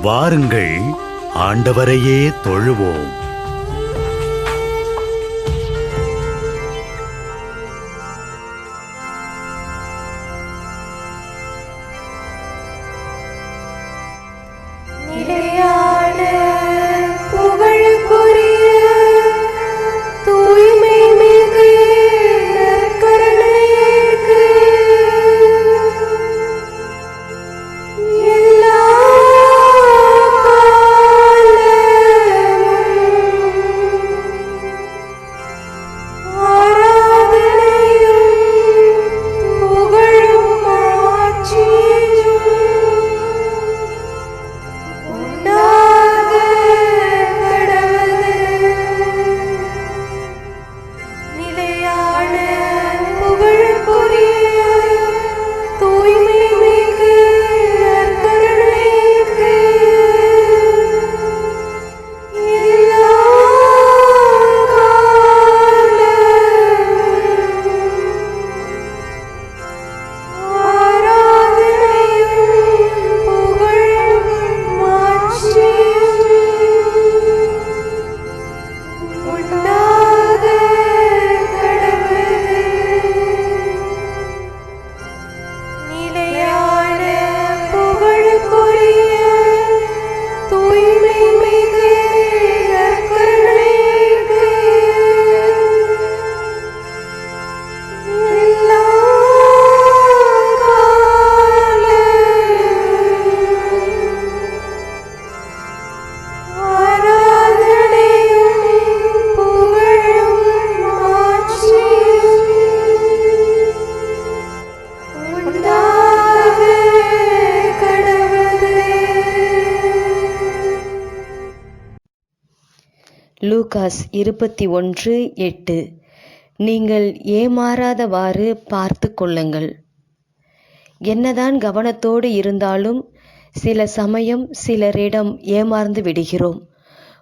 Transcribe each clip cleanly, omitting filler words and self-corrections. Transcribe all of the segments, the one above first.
வாருங்கள், ஆண்டவரையே தொழுவோம். லூகாஸ் 21:8. நீங்கள் ஏமாறாதவாறு பார்த்து கொள்ளுங்கள். என்னதான் கவனத்தோடு இருந்தாலும் சில சமயம் சிலரிடம் ஏமாந்து விடுகிறோம்.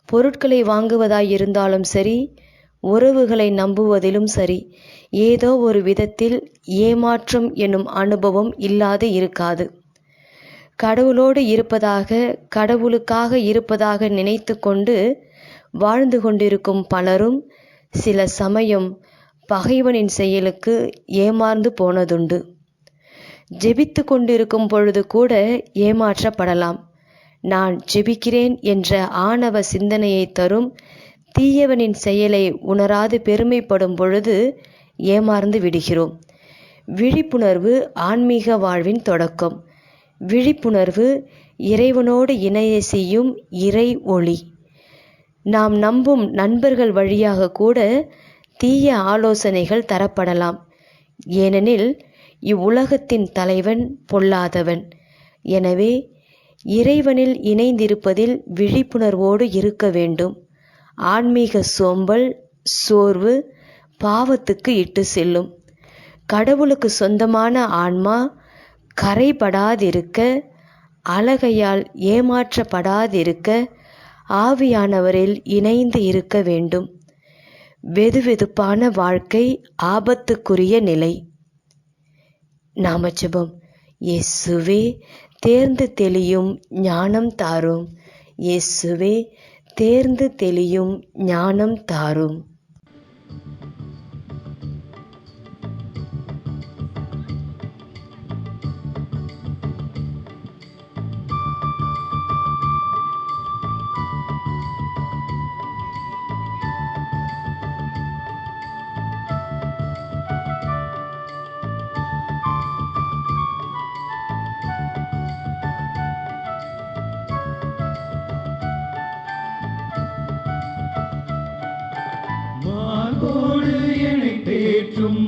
பொருட்களை வாங்குவதாயிருந்தாலும் சரி, உறவுகளை நம்புவதிலும் சரி, ஏதோ ஒரு விதத்தில் ஏமாற்றம் என்னும் அனுபவம் இல்லாது இருக்காது. கடவுளோடு இருப்பதாக, கடவுளுக்காக இருப்பதாக நினைத்து கொண்டு வாழ்ந்து கொண்டிருக்கும் பலரும் சில சமயம் பகைவனின் செயலுக்கு ஏமாந்து போனதுண்டு. ஜெபித்து கொண்டிருக்கும் பொழுது கூட ஏமாற்றப்படலாம். நான் ஜெபிக்கிறேன் என்ற ஆணவ சிந்தனையை தரும் தீயவனின் செயலை உணராது பெருமைப்படும் பொழுது ஏமாந்து விடுகிறோம். விழிப்புணர்வு ஆன்மீக வாழ்வின் தொடக்கம். விழிப்புணர்வு இறைவனோடு இணைய செய்யும் இறை ஒளி. நாம் நம்பும் நண்பர்கள் வழியாக கூட தீய ஆலோசனைகள் தரப்படலாம். ஏனெனில் இவ்வுலகத்தின் தலைவன் பொல்லாதவன். எனவே இறைவனில் இணைந்திருப்பதில் விழிப்புணர்வோடு இருக்க வேண்டும். ஆன்மீக சோம்பல், சோர்வு பாவத்துக்கு இட்டு செல்லும். கடவுளுக்கு சொந்தமான ஆன்மா கரைபடாதிருக்க, அலகையால் ஏமாற்றப்படாதிருக்க ஆவியானவரில் இணைந்து இருக்க வேண்டும். வெதுவெதுப்பான வாழ்க்கை ஆபத்துக்குரிய நிலை. நாம ஜெபம். இயேசுவே, தேர்ந்து தெளியும் ஞானம் தாரும். இயேசுவே, தேர்ந்து தெளியும் ஞானம் தாரும்.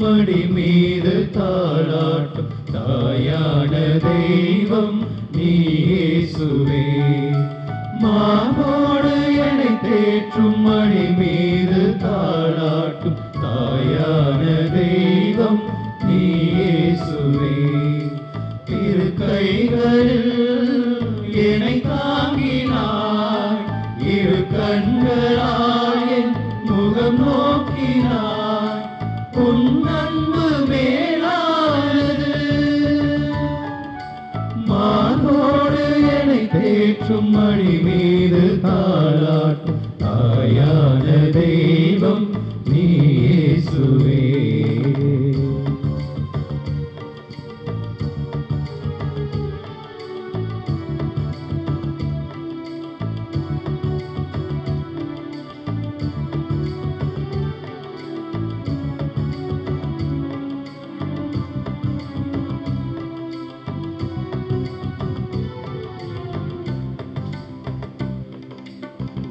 மடி மீது தாளாட்டும் தாயான தெய்வம் நீ இயேசுவே. மாவோடு என்னை தேற்றும் மடி மீது தாளாட்டும் தாயான தெய்வம் நீ இயேசுவே. இரு கைகளில் என்னை தாங்கினாய், இரு கண்களால் என் முகம் நோக்கினாய். உன் அன்பு மேலானது. மார்போடு என்னை தேற்றும் மடி மீது தாளாட்டும் தாயான தெய்வம் நீ இயேசுவே.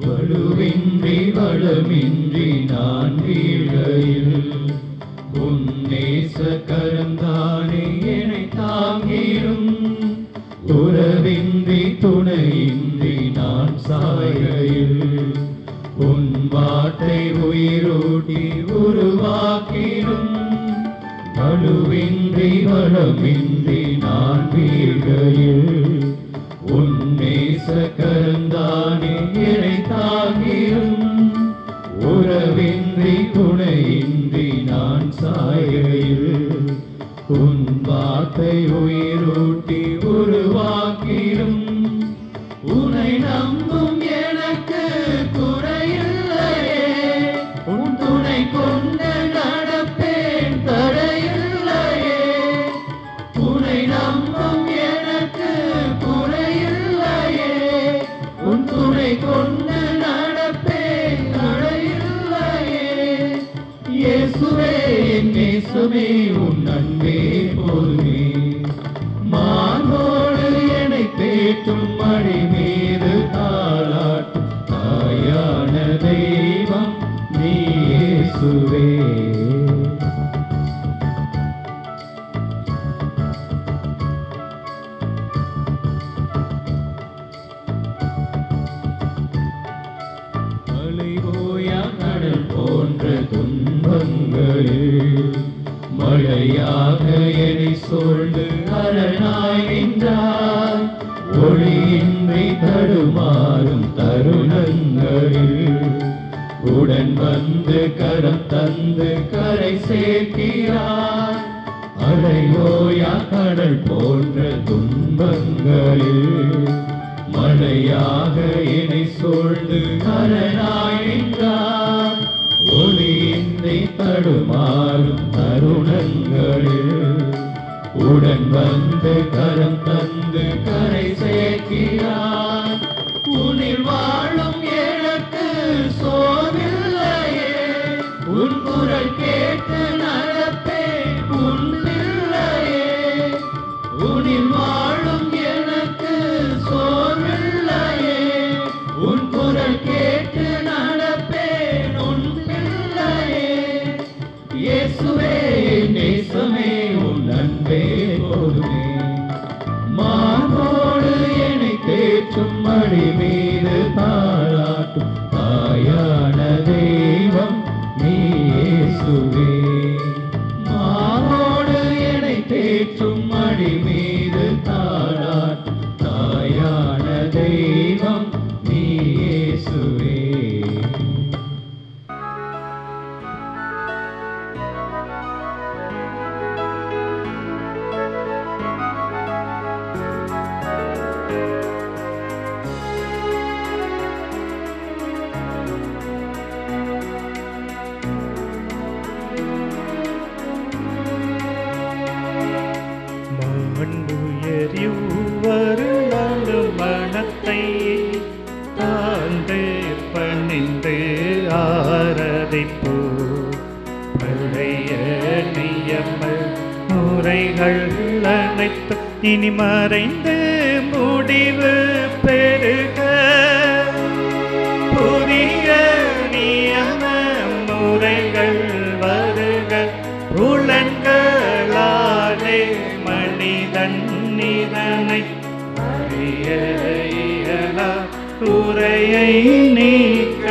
வலுவின்றி வளமின்றி நான் வீழ்கையில் உன் நேச கரந்தானே என்னை தாங்கிடும். உறவின்றி துணையின்றி நான் சாய்கையில் உன் வார்த்தை உயிரோட்டி உருவாக்கிடும். வலுவின்றி வளமின்றி நான் வீழ்கையில் உன் நேச கரந்தானே என்னை தாங்கிடும். உறவின்றி துணையின்றி நான் சாய்கையில் உன் வார்த்தை உயிரூட்டி உருவாக்கிடும். உன்னை நம்பும் எனக்கு குறையில்லையே, உன் துணை கொண்டு நடப்பேன் தடையில்லையே. உன்னை நம்பும் எனக்கு குறையில்லையே, உன் துணை கொண்டு நடப்பேன் தடையில்லையே. இயேசுவே என் நேசமே உன் அன்பே போதுமே. மார்போடு என்னை தேற்றும் மடி மீது தாளாட்டும் தாயான தெய்வம் நீ இயேசுவே. அலைவோயா கடல் போன்ற துன்பங்களில் மழையாக என்னை சூழ்ந்து அரணாய் நின்றாய். ஒளியின்றி தடுமாறும் தருணங்களில் உடன் வந்து கரம் தந்து கரை சேர்க்கிறாய். அலைவோயா கடல் போன்ற துன்பங்களில் மழையாக என்னை சூழ்ந்து அரணாய் நின்றாய். ஒளியின்றி தடுமாறும் தருணங்களில் உடன் வந்து கரம் தந்து கரை சேர்க்கிறாய். உன்னில் வாழும் எனக்கு சோர்வில்லையே, உன் குரல் கேட்டு நடப்பேன் உன் பிள்ளையே. உன்னில் வாழும் எனக்கு சோர்வில்லையே, உன் குரல் கேட்டு நடப்பேன் உன் பிள்ளையே. இயேசுவே நேசமே உன் அன்பே போதுமே. மார்போடு என்னை தேற்றும் மடி மீது தாளாட்டும் தாயான தெய்வம் நீ இயேசுவே. மார்போடு என்னை தேற்றும் மடி மீது தாளாட்டும் தாயான தெய்வம் நீ இயேசுவே. மண்புயரிவ்வரு மனத்தை தாழ்ந்து பணிந்து ஆராதிப்போ. பழைய நியம முறைகள் அனைத்து இனி மறைந்து முடிவு பெருக. புதிய நியம முறைகள் வருக. புலன்களாலே மனிதன் இதனை அறிய இயலா. குறையை நீக்க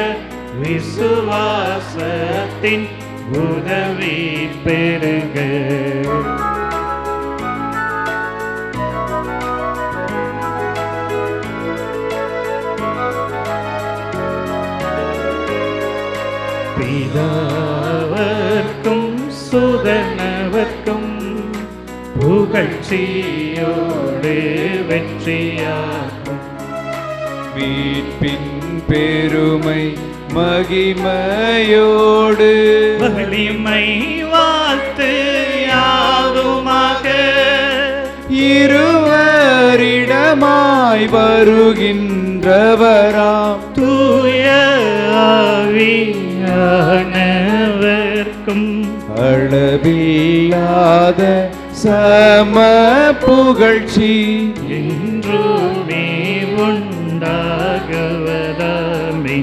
விசுவாசத்தின் உதவி பெருக. பிதாவர்க்கும் சுதனவர்க்கும் புகழ்ச்சியோடு வெற்றியாகும் மீட்பின் பெருமை மகிமையோடு வலிமை வாழ்த்து யாதுமாக இருவரிடமாய் வருகின்றவராம் தூய ஆவியானவர்க்கும் அளவில்லாத சம புகழ்ச்சி என்றுமே உண்டாகவதாமே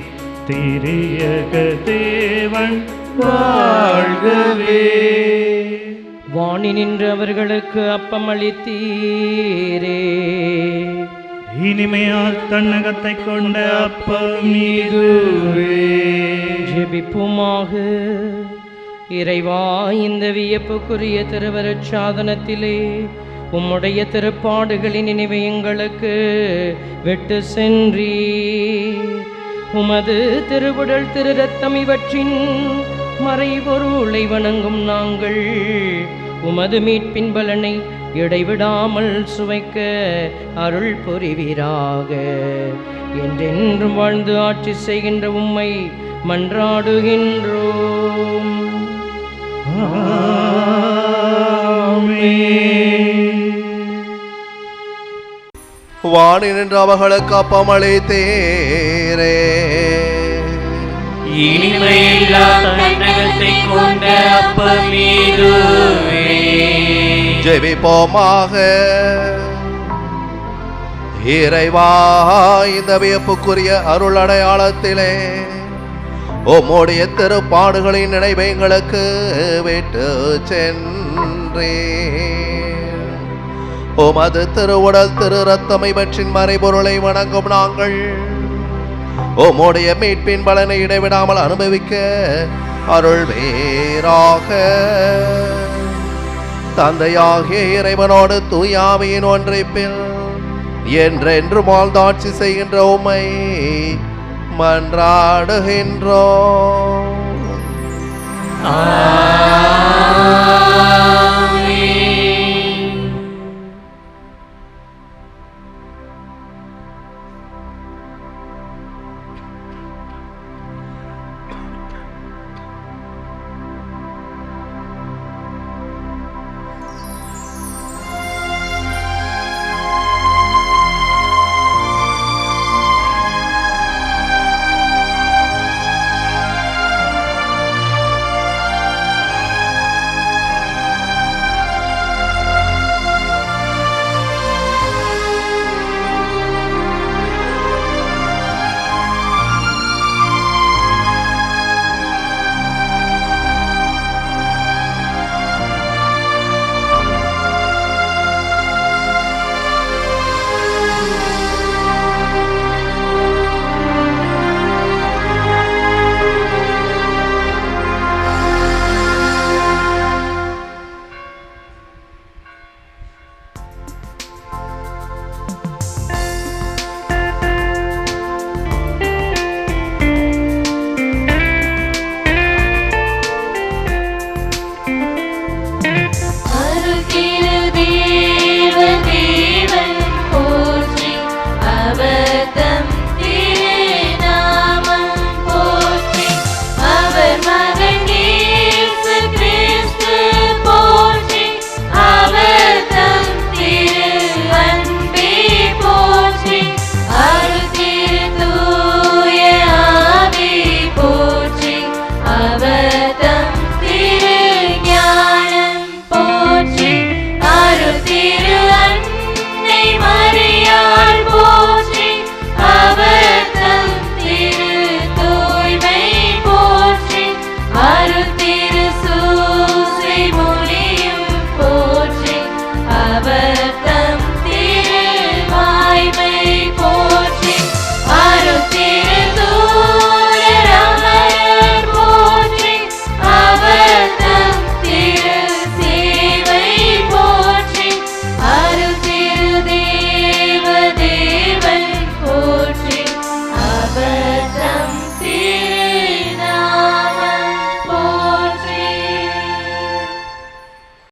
திரியக தேவன் வாழ்கவே. வாணி நின்று அவர்களுக்கு அப்பம் அளித்தீரே. இனிமையால் தன்னகத்தை கொண்ட அப்பம் இதுவே. ஜெபிப்புமாக. இறைவா, இந்த வியப்புக்குரிய திருவருட் சாதனத்திலே உம்முடைய திருப்பாடுகளின் நினைவை எங்களுக்கு விட்டு சென்றீர். உமது திருவுடல் திரு ரத்தம் இவற்றின் மறைபொருளை வணங்கும் நாங்கள் உமது மீட்பின் பலனை இடைவிடாமல் சுவைக்க அருள் புரிவீராக. என்றென்றும் வாழ்ந்து ஆட்சி செய்கின்ற உம்மை மன்றாடுகின்றோம். வாணி நின்று அவர்களுக்கு அப்பம் அளித்தீரே. இனிமையில்லா தன்னகத்தை கொண்ட அப்பம் இதுவே. ஜெபிப்போமாக. இறைவா, இந்த வியப்புக்குரிய அருள் அடையாளத்திலே உம்முடைய திருப்பாடுகளின் நினைவை எங்களுக்கு விட்டு சென்றீர். உமது திருவுடல் திரு ரத்தம் இவற்றின் மறைபொருளை வணங்கும் நாங்கள் உம்முடைய மீட்பின் பலனை இடைவிடாமல் அனுபவிக்க அருள் வேறாக. தந்தையாகிய இறைவனோடு தூயாவியின் ஒன்றிப்பில் என்றென்று வாழ்ந்தாட்சி செய்கின்ற உம்மை மன்றாடுகின்றோம். ஆமென்.